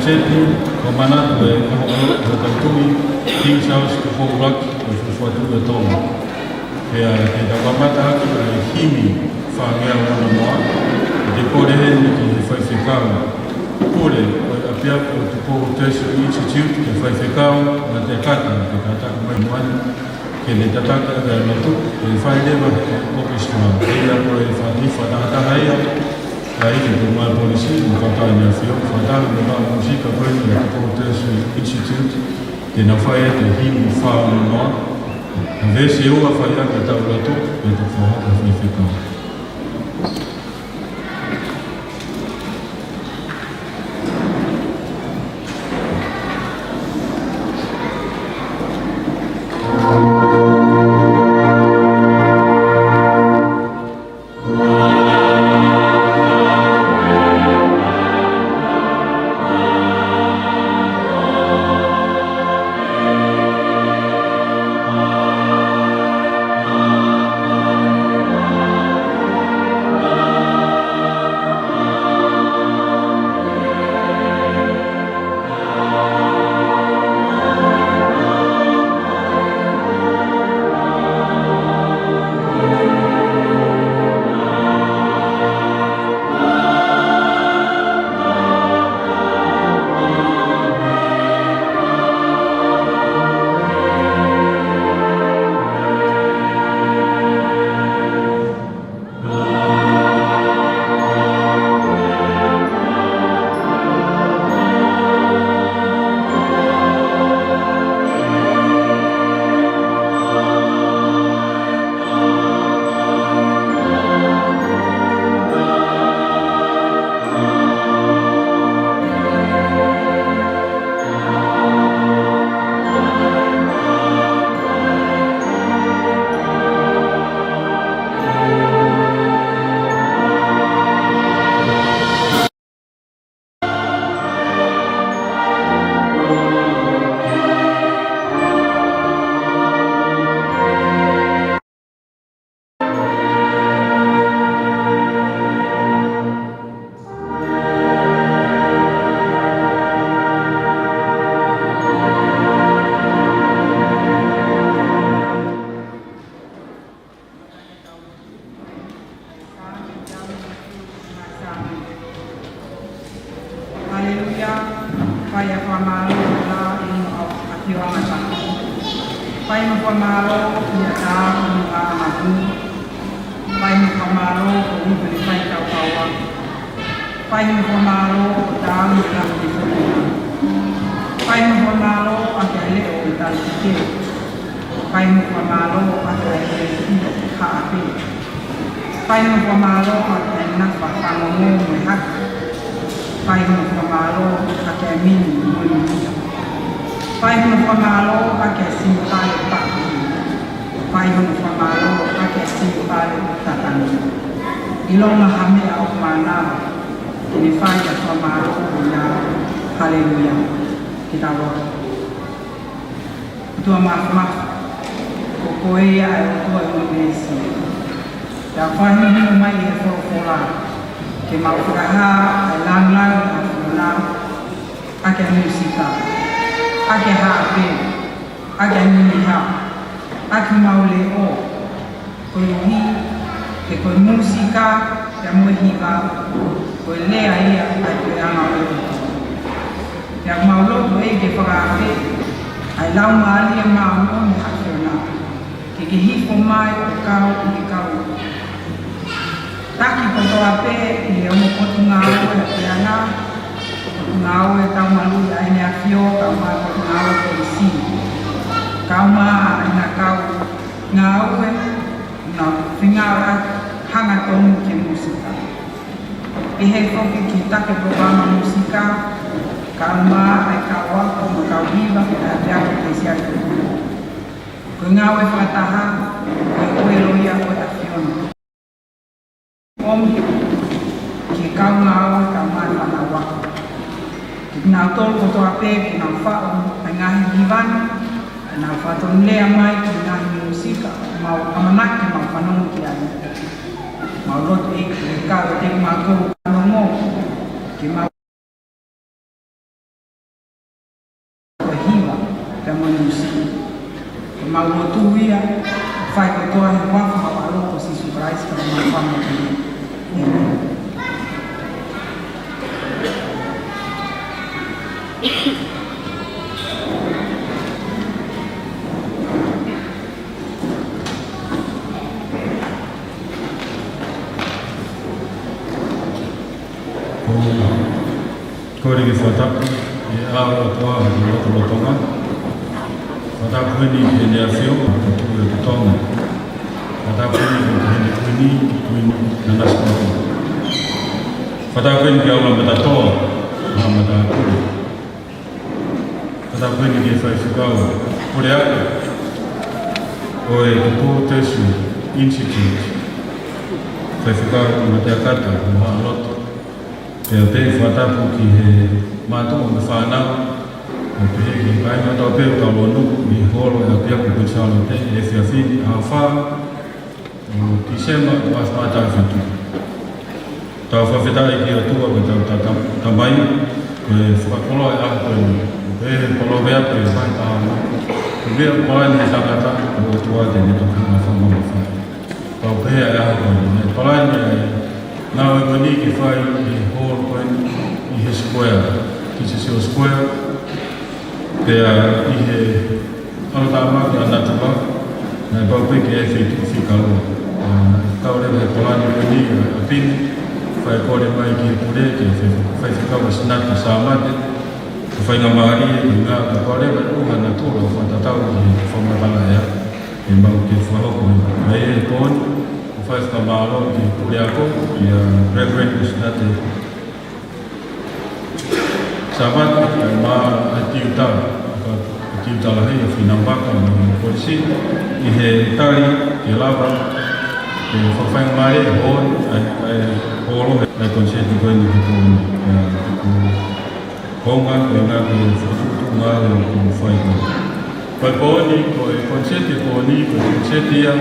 Seti, Comandante de Tantui, King Charles Kuforak, Fuatu de Toma. E da Wamata Himi, Whangia Wana Moa, de Kore Heni ki Whaiwhekau. Kore, a pia o te Pōho Tertiary Institute, ke Whaiwhekau, na te kata, ke tataka mai moani, ke le tataka e lotu, ke whailewa ke orchestra, e a kore whanifa na hatahaia, a ike te mai polisi, mo katai mea whio, whataru me maa musika koeni a te Pōho Tertiary Institute, ke na whai e te himu whāu noa, a vese e ua whai ake tau lotu, e te whahaka Whaiwhekau. Pai whamaro la ino au ati o angatanga. Pai no whamaro i a tāru ni a mahu. Pai no whamaro o uberi pai kau kaua. Pai no whamaro o tāru ni a ni whamaro. Pai no whamaro a te leo i tāru ki te. Pai no whamaro a te leo i ka api. Pai no whamaro a te nakwa whangongo me haka. Pai no whamaro a te mini muni. Pai no whamaro a te simpale paki. Pai no whamaro a te simpale tatani. I longa hamea o whanau. Ki ne whai a whamaro o ia. Hallelujah. Ki ta roto. Tua mafu. Ko koe ia e o tua i mesi. Te a whahihi mai e whorofora. Ke maukuraha, e langlang, a whulau, a ke musika, a ke haape, a ke niniha, a ke maule o, koe hi, ke koe musika, ke muhiwa, koe lea ia a koe anga o. Ke a maulotu e ke whakaape, ai lau maali e maungo me hawhiona, ke hifo mai o kau i ke kau. Taki kotoa pe i e omo kotu ngāo e peana, kotu ngāo e tau malu i aine a whio, kau maa kotu ngāo e polisi. Kau maa aina kau ngāo e, ngā whingāo a hanga tonu ke musika. I hei whoki ki take programa musika, kau maa ai kau ako ma kau hiwa e a te ako te siari kuku. Koe ngāo e whataha, koe koe loia o ta whiona. Ki kau ngāo ka mai whana waka. Ki nāu tolu kotoa pē, ki nāu whao, ai ngahi hiwani, ai nāu whatonu lea mai, ki ngahi musika, mau amanaki, mau whanongu ki ai. Mau roto e kau e te mātou whanongo, ki mau toa he wafa hawalo ko si surprise ka mga family. Ko ringi whata, e awa toa i roto rotonga. Whata kuini e nea whio, ko tūre ki tonga. Whata kuini ko hene kuini na naskoto. Whata kuini ki aula mata toa, ha mata kuri. Whata kuini ki whai whikaua, kore ake. O e Tupo Tesu Institute. Whai whikaua ki Matea Kata, o haa loto. Pea te whatapu ki he mātua me whanau, o te he ki kai mātua peo ka lonu, i horo e a piaku ku chalo te e whiawhini a whā, o Disema pas mātai whentu. Tau whawhetai ki a tua ko tau tamai, ko e whakolo e aha koe ni, ko e he polo mea koe e whai tāma, ko mea koe ni e takata, ko o tua te ne toki ma whamama whai. Tau pēa e aha koe ni, e palai ni e nā e mani ki whai i horo koe i he square, ki se seo square, pēa i he alatama ki anatama, nā e pau peke e whi kaloa. Kaore he polani koe ni a pini, whai kore mai ki he pure, ki whai whikawa sinatu sa mate, ka whai ngā maari e ngā ka kore mai uha na tūra o whatatau ki he whamatanga ea, e mau ki whahoko e mai e pōni, faz kamalo ki Kuriako ki Reverend Usnate Sabat ma atiuta atiuta la hei finambaka ni polisi i he tari ki lava ki whawhainga mai e hoi horo e konsenti koe ni ki kōni honga koe ngā ki whawhutu ngā reo ki whai koe. Koe kōni koe konsenti kōni koe konsenti ia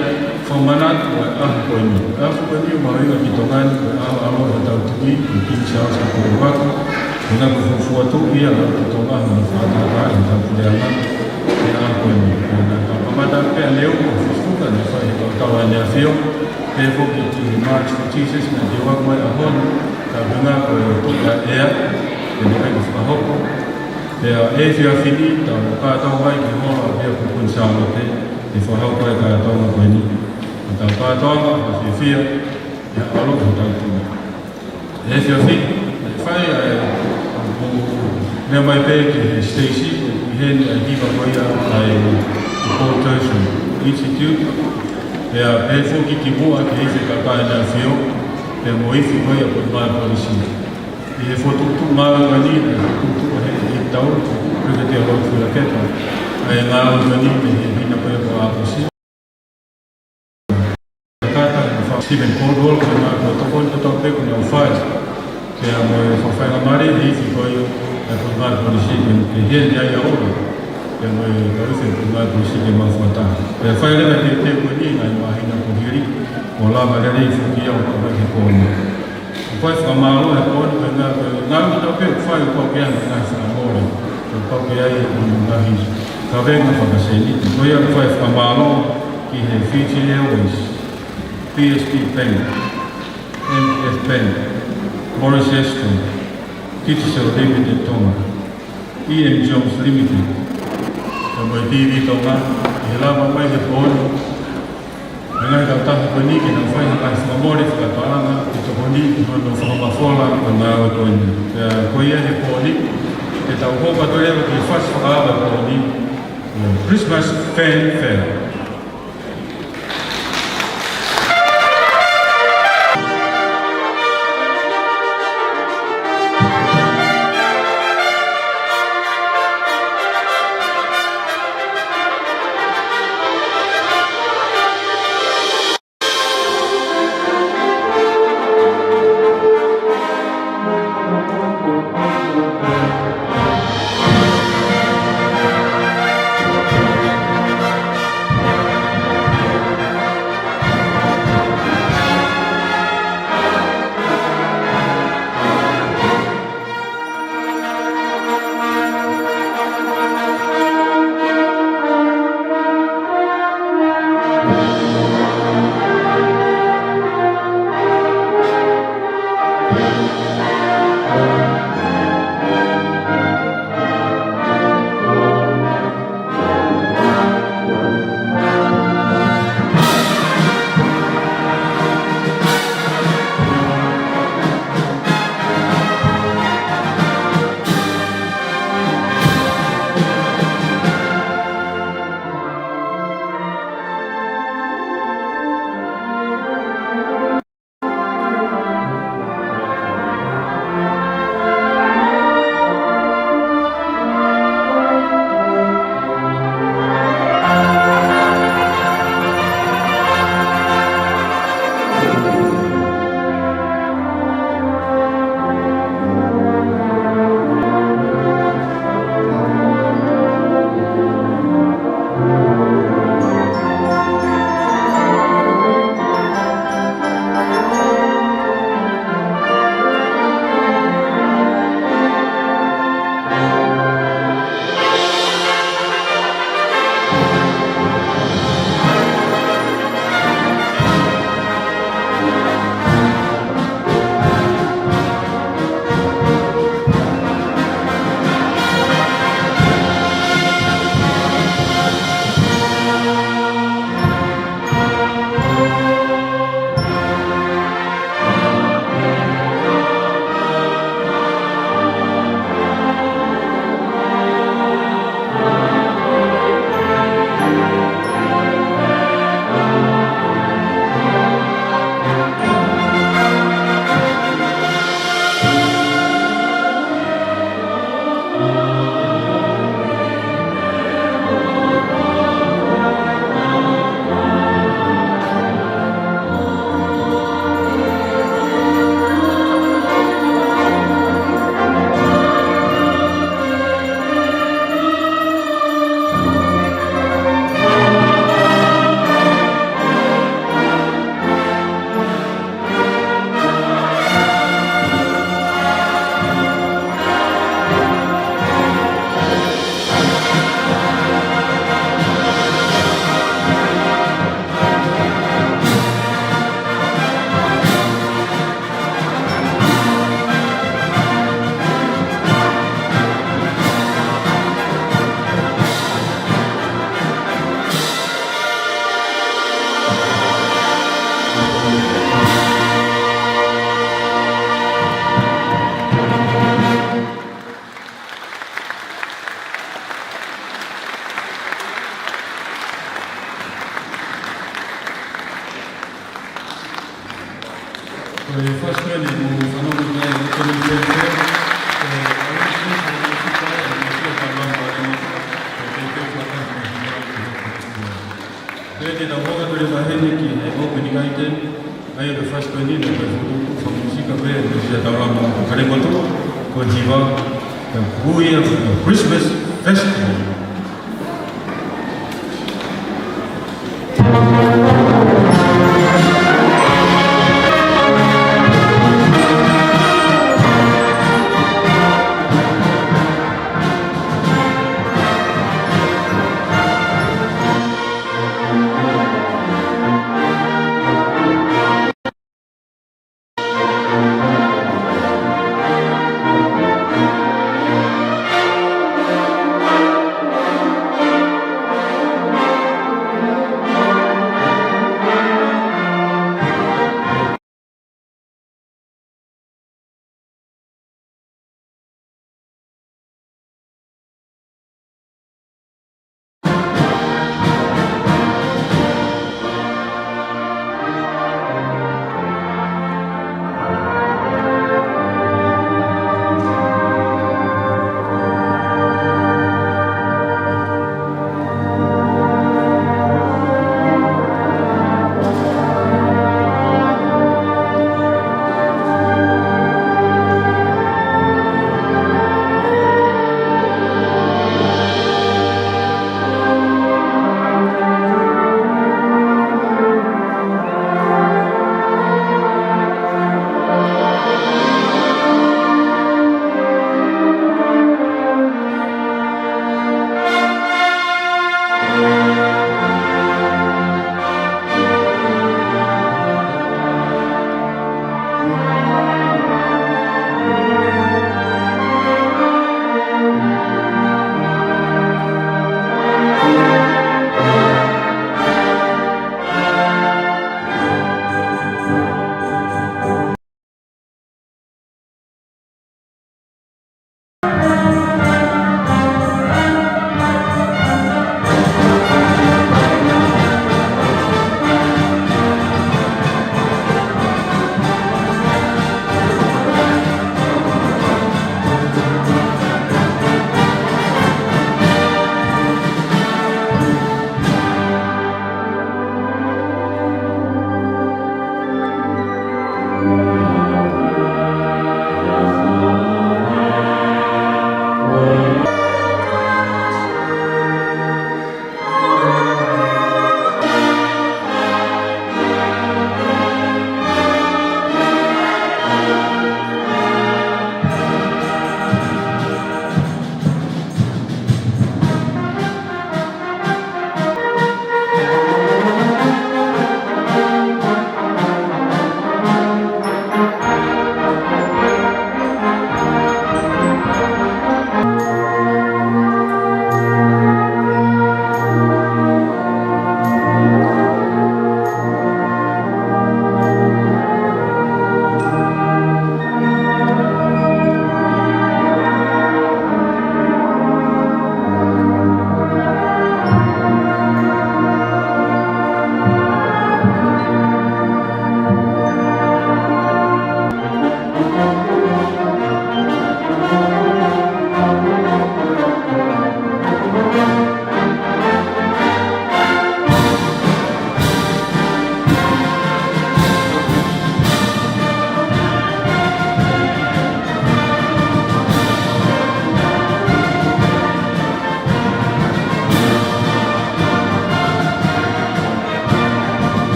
whamanat koe ahu koe ni. Ahu koe ni mawenga ki tongani koe ahu alo e tau tuki ki King Charles ki kore waka. Koe ngā koe whuatu ia lau ki tongahu na whaataka e tau pureanga ki ahu koe ni. Koe ngā ka pamata pēa leo ko whufuka ni whai he kautawa nea whio. Pēa whoki ki March for Jesus na te wakwai a honu. Ka runga koe tuka ea e ni kai ko whakahoko. Pēa e whiawhini tau kātau mai ki hoa pēa kukun sālote e whahau koe kātau koe ni. Tau kātoanga, a whiwhia, e alo ko tau tūna. E whiawhi, e whai mea mai pē ki he Stacey, i heni a hiwa koia ai Tupo Tesu Institute, e a pē whoki ki mua ki hiwhi ka kai nā whio, e mo iwi koia ko mai polisi. I he whotutu ngā ngani, e whotutu he i tau, kuka te alo whira keta, e ngā ngani me he hina koia ko a polisi. Stephen Caldwell, ko ngā kua tokon to tau peku ngā whai. Ke a mo e whawhainga mare, e iwi koi e ko ngā polisi ke hien ia ia ora. Ke mo e karuwhi ko ngā polisi ke mawhuata. Ke whai rewa te te koe ni ngai mahina ko hiri, o lama rere i whuki au ko he kōna. Ko whai whamaro e kōna koe ngā mi tau peku whai o pau kia ngā whanamore. Ko pau kia i o ngā hisu. Ka venga whakaseni. Koe a whai whamaro ki he Fiji Airways. PSP Bank, MF Bank, Morris Eston, Kitchell Limited Tonga, EM Jones Limited, Kamoi TV Tonga, i lava mai he pōni, ngai ka taha koni ki nā whai haka whamore whakataanga, ki to koni ki hono whamawhola ko ngā o koni. Koia he pōni, e tau hopa torewa ki whas whakaaba pōni, Christmas Fan Fair. the first one is Christmas festival.